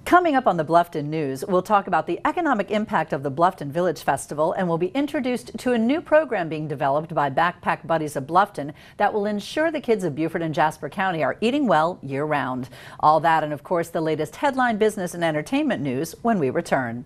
Coming up on the Bluffton News, we'll talk about the economic impact of the Bluffton Village Festival, and we'll be introduced to a new program being developed by Backpack Buddies of Bluffton that will ensure the kids of Beaufort and Jasper County are eating well year-round. All that and, of course, the latest headline business and entertainment news when we return.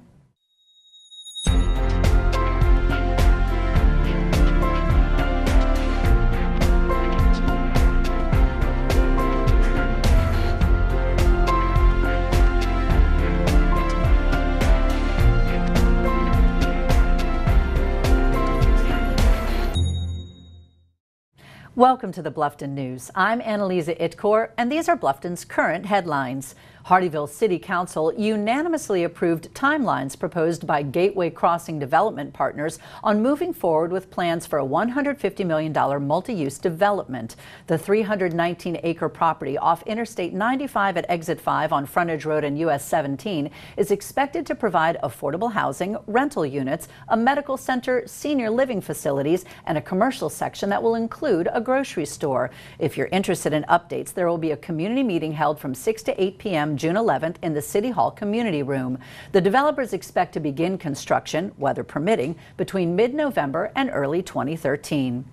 Welcome to the Bluffton News. I'm Anneliza Itkor, and these are Bluffton's current headlines. Hardeeville City Council unanimously approved timelines proposed by Gateway Crossing Development Partners on moving forward with plans for a $150 million multi-use development. The 319-acre property off Interstate 95 at Exit 5 on Frontage Road and US 17 is expected to provide affordable housing, rental units, a medical center, senior living facilities, and a commercial section that will include a grocery store. If you're interested in updates, there will be a community meeting held from 6 to 8 p.m. June 11th in the City Hall Community Room. The developers expect to begin construction, weather permitting, between mid-November and early 2013.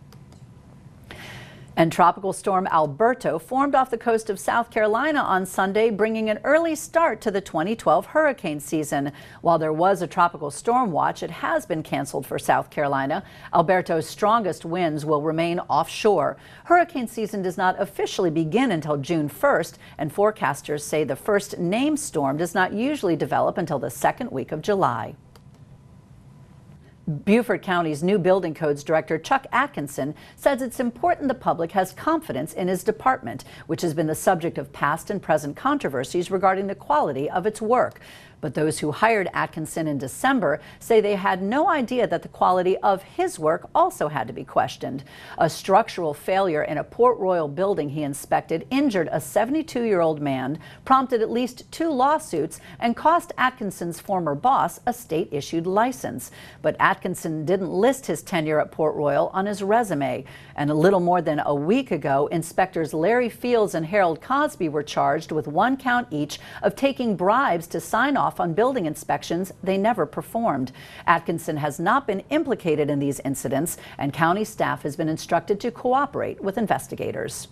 And Tropical Storm Alberto formed off the coast of South Carolina on Sunday, bringing an early start to the 2012 hurricane season. While there was a tropical storm watch, it has been canceled for South Carolina. Alberto's strongest winds will remain offshore. Hurricane season does not officially begin until June 1st, and forecasters say the first named storm does not usually develop until the second week of July. Beaufort County's new building codes director Chuck Atkinson says it's important the public has confidence in his department, which has been the subject of past and present controversies regarding the quality of its work. But those who hired Atkinson in December say they had no idea that the quality of his work also had to be questioned. A structural failure in a Port Royal building he inspected injured a 72-year-old man, prompted at least 2 lawsuits, and cost Atkinson's former boss a state-issued license. But Atkinson didn't list his tenure at Port Royal on his resume. And a little more than a week ago, inspectors Larry Fields and Harold Cosby were charged with 1 count each of taking bribes to sign off on building inspections they never performed. Atkinson has not been implicated in these incidents, and county staff has been instructed to cooperate with investigators.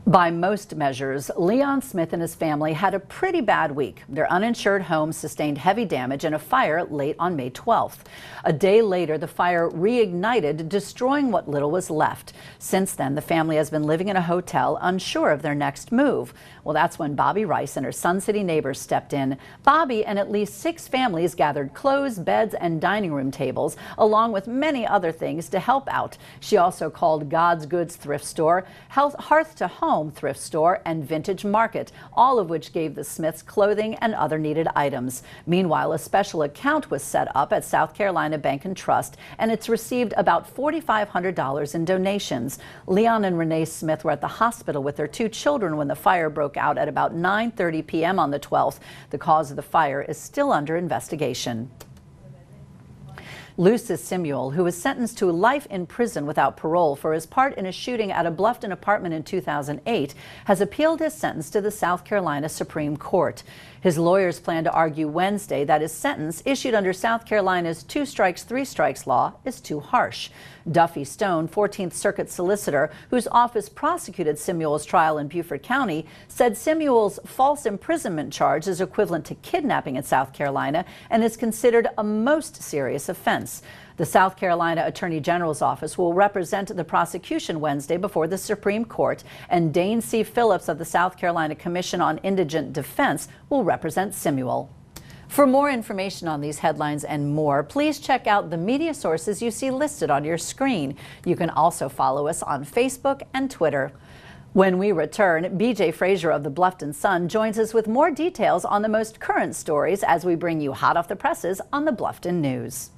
By most measures, Leon Smith and his family had a pretty bad week. Their uninsured home sustained heavy damage in a fire late on May 12th. A day later, the fire reignited, destroying what little was left. Since then, the family has been living in a hotel, unsure of their next move. Well, that's when Bobby Rice and her Sun City neighbors stepped in. Bobby and at least 6 families gathered clothes, beds, and dining room tables, along with many other things to help out. She also called God's Goods Thrift Store, Hearth to Home Thrift Store, and Vintage Market, all of which gave the Smiths clothing and other needed items. Meanwhile, a special account was set up at South Carolina Bank and Trust, and it's received about $4,500 in donations. Leon and Renee Smith were at the hospital with their 2 children when the fire broke out at about 9:30 p.m. on the 12th. The cause of the fire is still under investigation. Lucis Simuel, who was sentenced to life in prison without parole for his part in a shooting at a Bluffton apartment in 2008, has appealed his sentence to the South Carolina Supreme Court. His lawyers plan to argue Wednesday that his sentence, issued under South Carolina's 2 strikes, 3 strikes law, is too harsh. Duffy Stone, 14th Circuit solicitor, whose office prosecuted Simuel's trial in Beaufort County, said Simuel's false imprisonment charge is equivalent to kidnapping in South Carolina and is considered a most serious offense. The South Carolina Attorney General's office will represent the prosecution Wednesday before the Supreme Court, and Dane C. Phillips of the South Carolina Commission on Indigent Defense will represent Simuel. For more information on these headlines and more, please check out the media sources you see listed on your screen. You can also follow us on Facebook and Twitter. When we return, BJ Frazier of the Bluffton Sun joins us with more details on the most current stories as we bring you hot off the presses on the Bluffton News.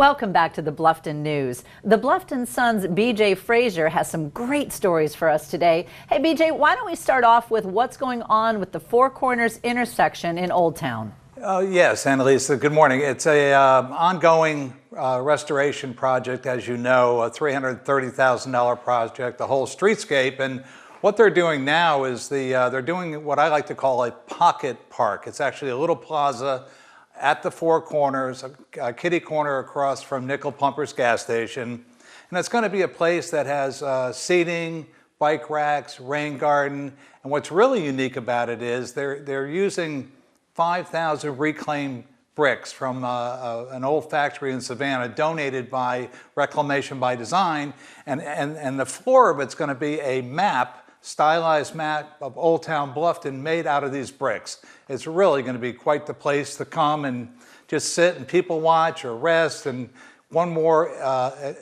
Welcome back to the Bluffton News. The Bluffton Sun's BJ Frazier has some great stories for us today. Hey BJ, why don't we start off with what's going on with the Four Corners intersection in Old Town? Yes, Anneliza, good morning. It's a ongoing restoration project, as you know, a $330,000 project, the whole streetscape. And what they're doing now is they're doing what I like to call a pocket park. It's actually a little plaza at the Four Corners, a kitty corner across from Nickel Pumpers gas station. And it's going to be a place that has seating, bike racks, rain garden. And what's really unique about it is they're using 5,000 reclaimed bricks from an old factory in Savannah donated by Reclamation by Design. And the floor of it's going to be a map, stylized map of Old Town Bluffton made out of these bricks. It's really going to be quite the place to come and just sit and people watch or rest, and one more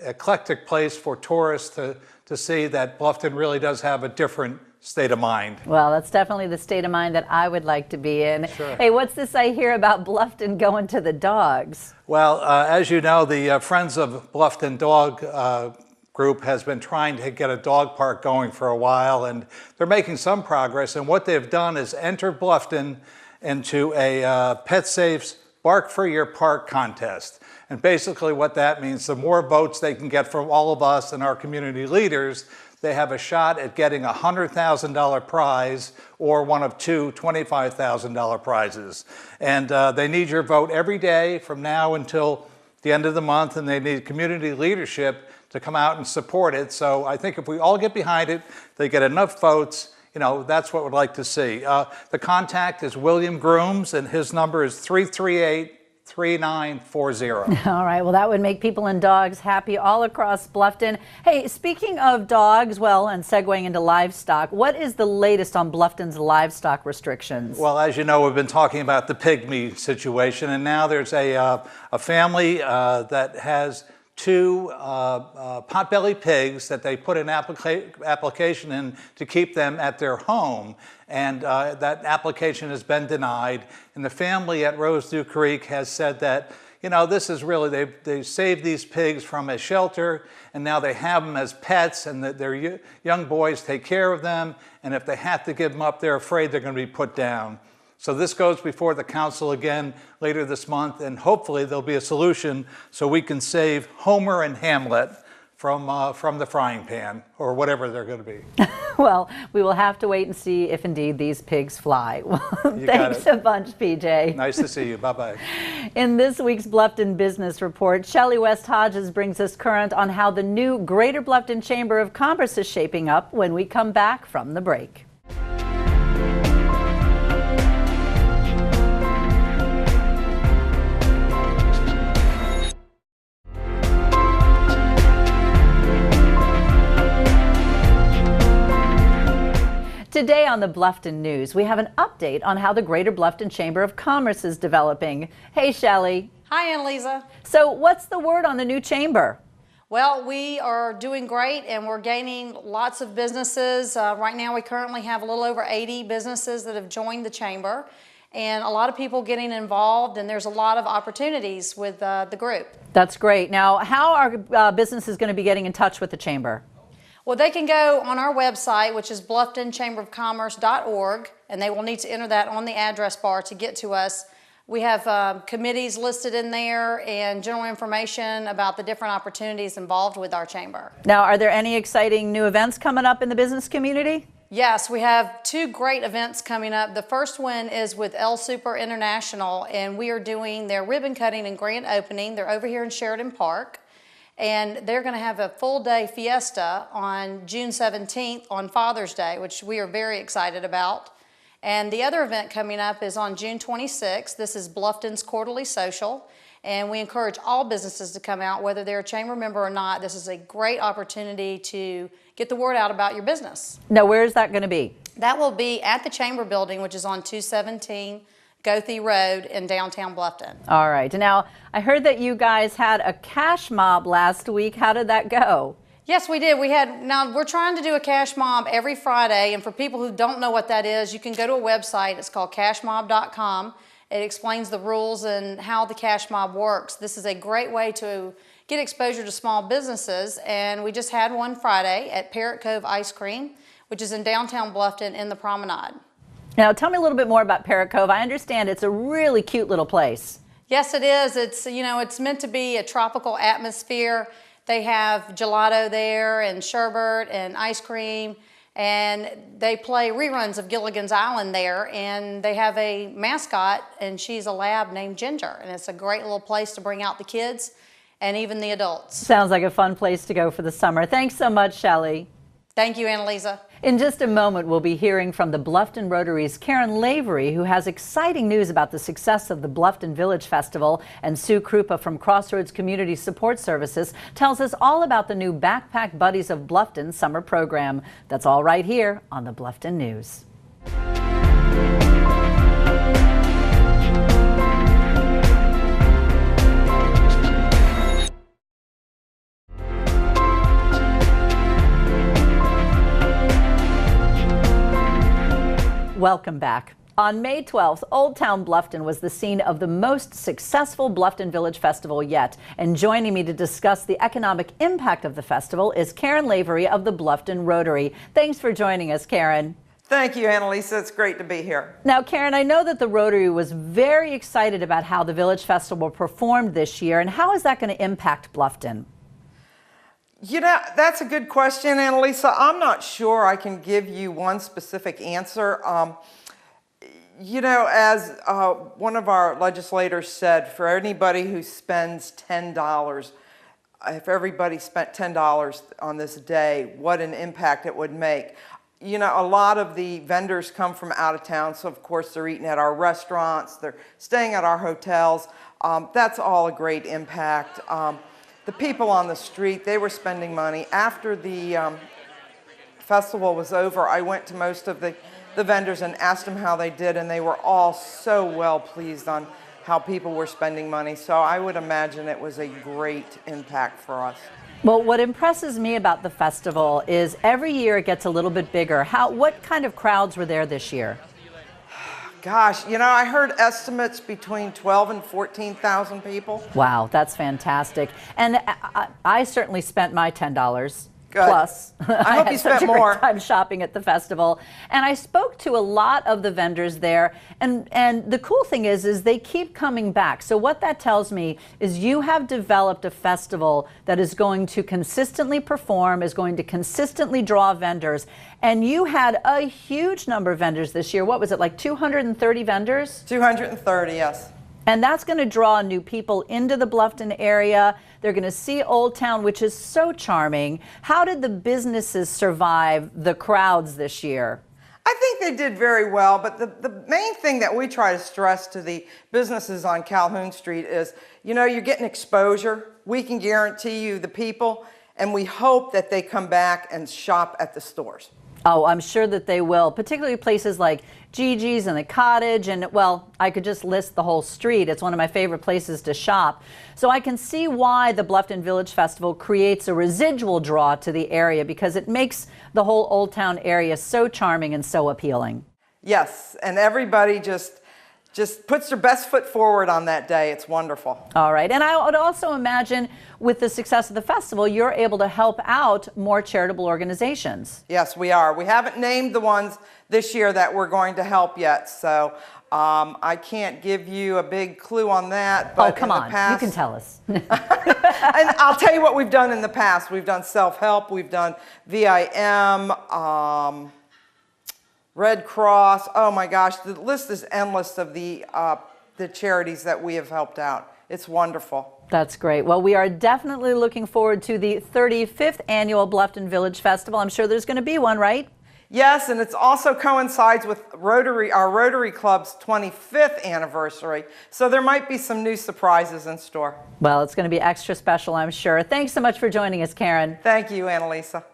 eclectic place for tourists to see that Bluffton really does have a different state of mind. Well, that's definitely the state of mind that I would like to be in. Sure. Hey, what's this I hear about Bluffton going to the dogs? Well, as you know, the Friends of Bluffton Dog group has been trying to get a dog park going for a while, and they're making some progress. And what they've done is enter Bluffton into a Pet Safe's Bark for Your Park contest. And basically what that means, the more votes they can get from all of us and our community leaders, they have a shot at getting a $100,000 prize or one of two $25,000 prizes. And they need your vote every day from now until the end of the month, and they need community leadership to come out and support it. So I think if we all get behind it, they get enough votes, you know, that's what we'd like to see. The contact is William Grooms, and his number is 338-3940. All right, well, that would make people and dogs happy all across Bluffton. Hey, speaking of dogs, well, and segueing into livestock, what is the latest on Bluffton's livestock restrictions? Well, as you know, we've been talking about the pygmy situation, and now there's a family that has two potbelly pigs that they put an application in to keep them at their home. And that application has been denied. And the family at Rosedew Creek has said that, you know, this is really, they saved these pigs from a shelter, and now they have them as pets, and that their young boys take care of them. And if they have to give them up, they're afraid they're going to be put down. So this goes before the council again later this month, and hopefully there'll be a solution so we can save Homer and Hamlet from the frying pan, or whatever they're going to be. Well, we will have to wait and see if indeed these pigs fly. Thanks a bunch, PJ. Nice to see you. Bye-bye. In this week's Bluffton Business Report, Shelley West Hodges brings us current on how the new Greater Bluffton Chamber of Commerce is shaping up when we come back from the break. Today on the Bluffton News, we have an update on how the Greater Bluffton Chamber of Commerce is developing. Hey, Shelley. Hi, Anneliza. So what's the word on the new chamber? Well, we are doing great, and we're gaining lots of businesses. Right now, we currently have a little over 80 businesses that have joined the chamber, and a lot of people getting involved, and there's a lot of opportunities with the group. That's great. Now, how are businesses going to be getting in touch with the chamber? Well, they can go on our website, which is blufftonchamberofcommerce.org, and they will need to enter that on the address bar to get to us. We have committees listed in there and general information about the different opportunities involved with our chamber. Now, are there any exciting new events coming up in the business community? Yes, we have two great events coming up. The first one is with El Super International, and we are doing their ribbon cutting and grand opening. They're over here in Sheridan Park. And they're going to have a full-day fiesta on June 17th on Father's Day, which we are very excited about. And the other event coming up is on June 26th. This is Bluffton's Quarterly Social, and we encourage all businesses to come out, whether they're a chamber member or not. This is a great opportunity to get the word out about your business. Now, where is that going to be? That will be at the Chamber Building, which is on 217 Goethe Road in downtown Bluffton. All right. Now, I heard that you guys had a cash mob last week. How did that go? Yes, we did. Now we're trying to do a cash mob every Friday, and for people who don't know what that is, you can go to a website. It's called cashmob.com, It explains the rules and how the cash mob works. This is a great way to get exposure to small businesses, and we just had one Friday at Parrot Cove Ice Cream, which is in downtown Bluffton in the Promenade. Now, tell me a little bit more about Parrot Cove. I understand it's a really cute little place. Yes, it is. It's, it's meant to be a tropical atmosphere. They have gelato there and sherbet and ice cream, and they play reruns of Gilligan's Island there, and they have a mascot, and she's a lab named Ginger, and it's a great little place to bring out the kids and even the adults. Sounds like a fun place to go for the summer. Thanks so much, Shelley. Thank you, Anneliza. In just a moment, we'll be hearing from the Bluffton Rotary's Karen Lavery, who has exciting news about the success of the Bluffton Village Festival, and Sue Kroupa from Crossroads Community Support Services tells us all about the new Backpack Buddies of Bluffton summer program. That's all right here on the Bluffton News. Welcome back. On May 12th, Old Town Bluffton was the scene of the most successful Bluffton Village Festival yet. And joining me to discuss the economic impact of the festival is Karen Lavery of the Bluffton Rotary. Thanks for joining us, Karen. Thank you, Annalisa. It's great to be here. Now, Karen, I know that the Rotary was very excited about how the Village Festival performed this year, and how is that going to impact Bluffton? That's a good question, Annalisa. I'm not sure I can give you one specific answer. As one of our legislators said, for anybody who spends $10, if everybody spent $10 on this day, what an impact it would make. A lot of the vendors come from out of town, so of course they're eating at our restaurants, they're staying at our hotels. That's all a great impact. The people on the street, they were spending money. After the festival was over, I went to most of the vendors and asked them how they did, and they were all so well pleased on how people were spending money. So I would imagine it was a great impact for us. Well, what impresses me about the festival is every year it gets a little bit bigger. What kind of crowds were there this year? Gosh, I heard estimates between 12 and 14,000 people. Wow, that's fantastic. And I certainly spent my $10. Good. Plus, I hope you spent more. I had such a great time shopping at the festival, and I spoke to a lot of the vendors there. And the cool thing is they keep coming back. So what that tells me is you have developed a festival that is going to consistently perform, is going to consistently draw vendors. And you had a huge number of vendors this year. What was it, like 230 vendors? 230, yes. And that's going to draw new people into the Bluffton area. They're going to see Old Town, which is so charming. How did the businesses survive the crowds this year? I think they did very well, but the main thing that we try to stress to the businesses on Calhoun Street is, you're getting exposure. We can guarantee you the people, and we hope that they come back and shop at the stores. Oh, I'm sure that they will, particularly places like Gigi's and the Cottage, and well, I could just list the whole street. It's one of my favorite places to shop. So I can see why the Bluffton Village Festival creates a residual draw to the area, because it makes the whole Old Town area so charming and so appealing. Yes, and everybody just puts their best foot forward on that day. It's wonderful. All right, and I would also imagine with the success of the festival, you're able to help out more charitable organizations. Yes, we are. We haven't named the ones this year that we're going to help yet, so I can't give you a big clue on that. But come on, you can tell us. And I'll tell you what we've done in the past. We've done self-help, we've done VIM, Red Cross. Oh my gosh, the list is endless of the charities that we have helped out. It's wonderful. That's great. Well, we are definitely looking forward to the 35th annual Bluffton Village Festival. I'm sure there's going to be one, right? Yes, and it also coincides with our Rotary Club's 25th anniversary, so there might be some new surprises in store. Well, it's going to be extra special, I'm sure. Thanks so much for joining us, Karen. Thank you, Annalisa.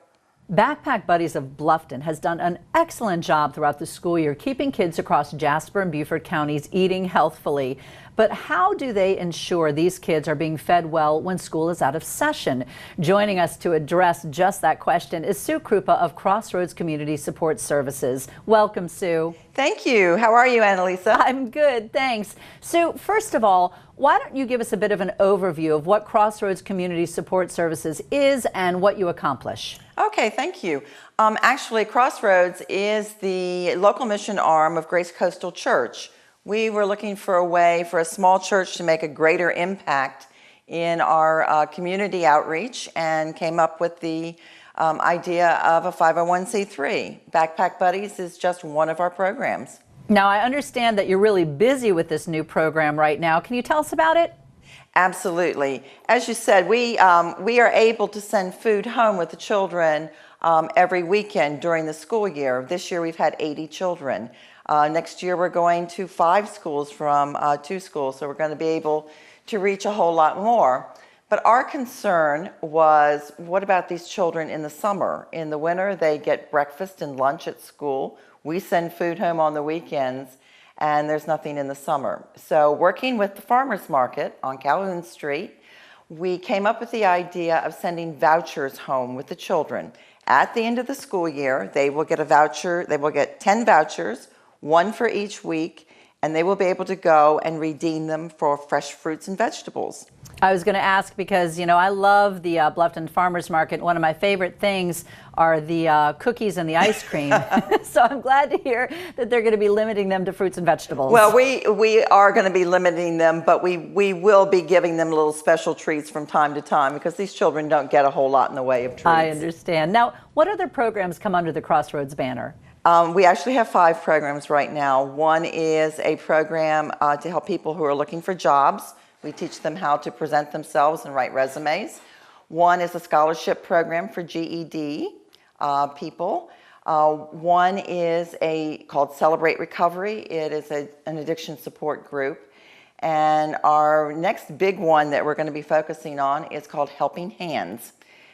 Backpack Buddies of Bluffton has done an excellent job throughout the school year keeping kids across Jasper and Beaufort counties eating healthfully. But how do they ensure these kids are being fed well when school is out of session? Joining us to address just that question is Sue Kroupa of Crossroads Community Support Services. Welcome, Sue. Thank you. How are you, Anneliza? I'm good, thanks. Sue, first of all, why don't you give us a bit of an overview of what Crossroads Community Support Services is and what you accomplish? Okay, thank you. Actually, Crossroads is the local mission arm of Grace Coastal Church. We were looking for a way for a small church to make a greater impact in our community outreach and came up with the idea of a 501c3. Backpack Buddies is just one of our programs. Now, I understand that you're really busy with this new program right now. Can you tell us about it? Absolutely. As you said, we are able to send food home with the children every weekend during the school year. This year we've had 80 children. Next year we're going to 5 schools from 2 schools, so we're going to be able to reach a whole lot more. But our concern was, what about these children in the summer? In the winter, they get breakfast and lunch at school. We send food home on the weekends, and there's nothing in the summer. So working with the farmers market on Calhoun Street, we came up with the idea of sending vouchers home with the children. At the end of the school year, they will get a voucher. They will get 10 vouchers, 1 for each week, and they will be able to go and redeem them for fresh fruits and vegetables. I was going to ask because, you know, I love the Bluffton Farmers Market. One of my favorite things are the cookies and the ice cream. So I'm glad to hear that they're going to be limiting them to fruits and vegetables. Well, we are going to be limiting them, but we will be giving them little special treats from time to time because these children don't get a whole lot in the way of treats. I understand. Now, what other programs come under the Crossroads banner? We actually have 5 programs right now. One is a program to help people who are looking for jobs. We teach them how to present themselves and write resumes. One is a scholarship program for GED people. One is called Celebrate Recovery. It is an addiction support group. And our next big one that we're going to be focusing on is called Helping Hands.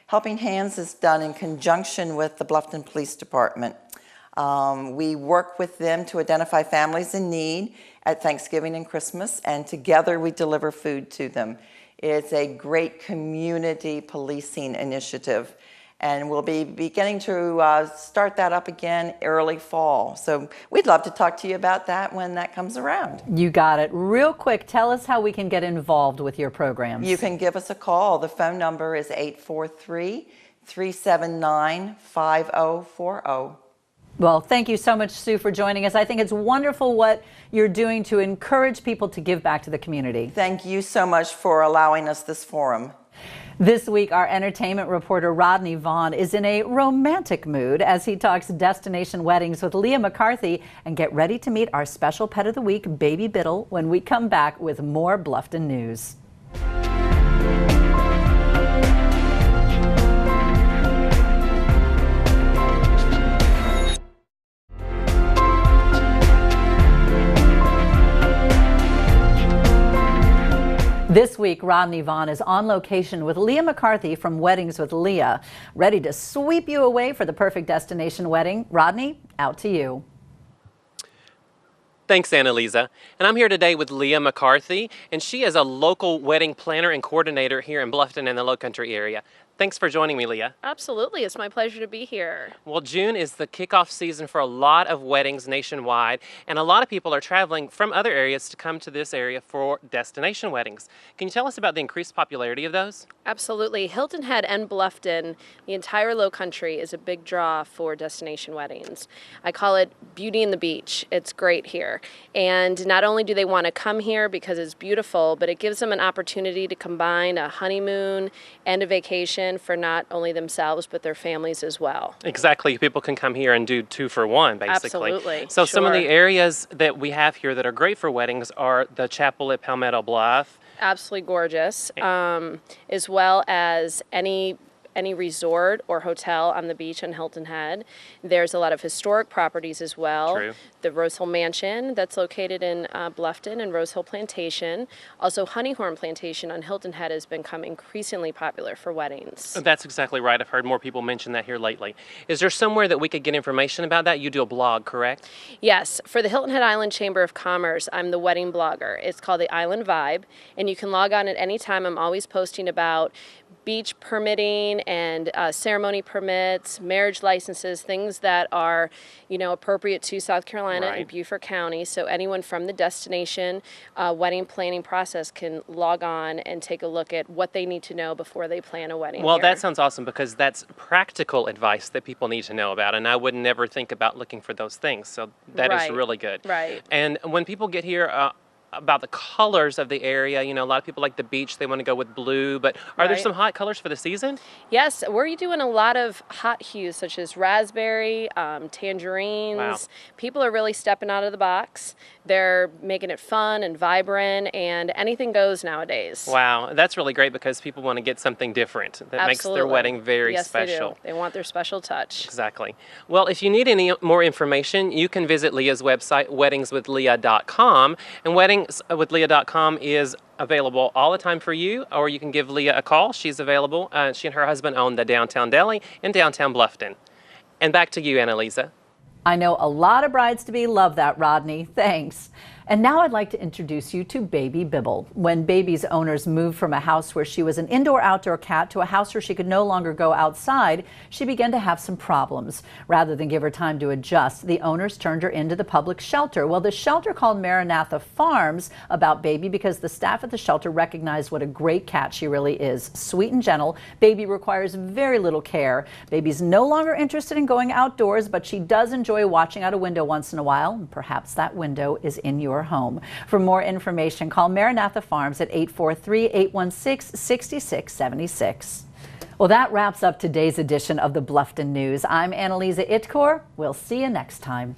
Helping Hands is done in conjunction with the Bluffton Police Department. We work with them to identify families in need at Thanksgiving and Christmas, and together we deliver food to them. It's a great community policing initiative, and we'll be beginning to start that up again early fall. So we'd love to talk to you about that when that comes around. You got it. Real quick, tell us how we can get involved with your programs. You can give us a call. The phone number is 843-379-5040. Well, thank you so much, Sue, for joining us. I think it's wonderful what you're doing to encourage people to give back to the community. Thank you so much for allowing us this forum. This week, our entertainment reporter Rodney Vaughn is in a romantic mood as he talks destination weddings with Leah McCarthy. And get ready to meet our special pet of the week, Baby Biddle, when we come back with more Bluffton news. This week, Rodney Vaughn is on location with Leah McCarthy from Weddings with Leah, ready to sweep you away for the perfect destination wedding. Rodney, out to you. Thanks, Anneliza. And I'm here today with Leah McCarthy, and she is a local wedding planner and coordinator here in Bluffton and the Lowcountry area. Thanks for joining me, Leah. Absolutely. It's my pleasure to be here. Well, June is the kickoff season for a lot of weddings nationwide, and a lot of people are traveling from other areas to come to this area for destination weddings. Can you tell us about the increased popularity of those? Absolutely. Hilton Head and Bluffton, the entire Lowcountry, is a big draw for destination weddings. I call it Beauty in the Beach. It's great here. And not only do they want to come here because it's beautiful, but it gives them an opportunity to combine a honeymoon and a vacation for not only themselves but their families as well. Exactly. People can come here and do 2 for 1, basically. Absolutely. So some of Sure. the areas that we have here that are great for weddings are the chapel at Palmetto Bluff. Absolutely gorgeous, as well as any any resort or hotel on the beach on Hilton Head. There's a lot of historic properties as well. True. The Rose Hill Mansion that's located in Bluffton and Rose Hill Plantation. Also, Honeyhorn Plantation on Hilton Head has become increasingly popular for weddings. That's exactly right. I've heard more people mention that here lately. Is there somewhere that we could get information about that? You do a blog, correct? Yes, for the Hilton Head Island Chamber of Commerce, I'm the wedding blogger. It's called the Island Vibe, and you can log on at any time. I'm always posting about beach permitting and ceremony permits, marriage licenses, things that are, appropriate to South Carolina and Beaufort County. So anyone from the destination wedding planning process can log on and take a look at what they need to know before they plan a wedding. Well, here. that sounds awesome, because that's practical advice that people need to know about, and I would never think about looking for those things. So that is really good. Right. And when people get here, about the colors of the area, a lot of people like the beach, they want to go with blue, but are there some hot colors for the season? Yes, we're doing a lot of hot hues such as raspberry, tangerines. Wow. People are really stepping out of the box. They're making it fun and vibrant, and anything goes nowadays. Wow, that's really great, because people want to get something different that makes their wedding very special. Yes, they do. They want their special touch. Exactly. Well, if you need any more information, you can visit Leah's website, weddingswithleah.com, and weddingswithleah.com is available all the time for you, or you can give Leah a call. She's available. She and her husband own the Downtown Deli in downtown Bluffton. And back to you, Anneliza. I know a lot of brides-to-be love that, Rodney. Thanks. And now I'd like to introduce you to Baby Bibble. When Baby's owners moved from a house where she was an indoor-outdoor cat to a house where she could no longer go outside, she began to have some problems. Rather than give her time to adjust, the owners turned her into the public shelter. Well, the shelter called Maranatha Farms about Baby because the staff at the shelter recognized what a great cat she really is. Sweet and gentle, Baby requires very little care. Baby's no longer interested in going outdoors, but she does enjoy watching out a window once in a while, and perhaps that window is in your home. For more information, call Maranatha Farms at 843-816-6676. Well, that wraps up today's edition of the Bluffton News. I'm Anneliza Itkor. We'll see you next time.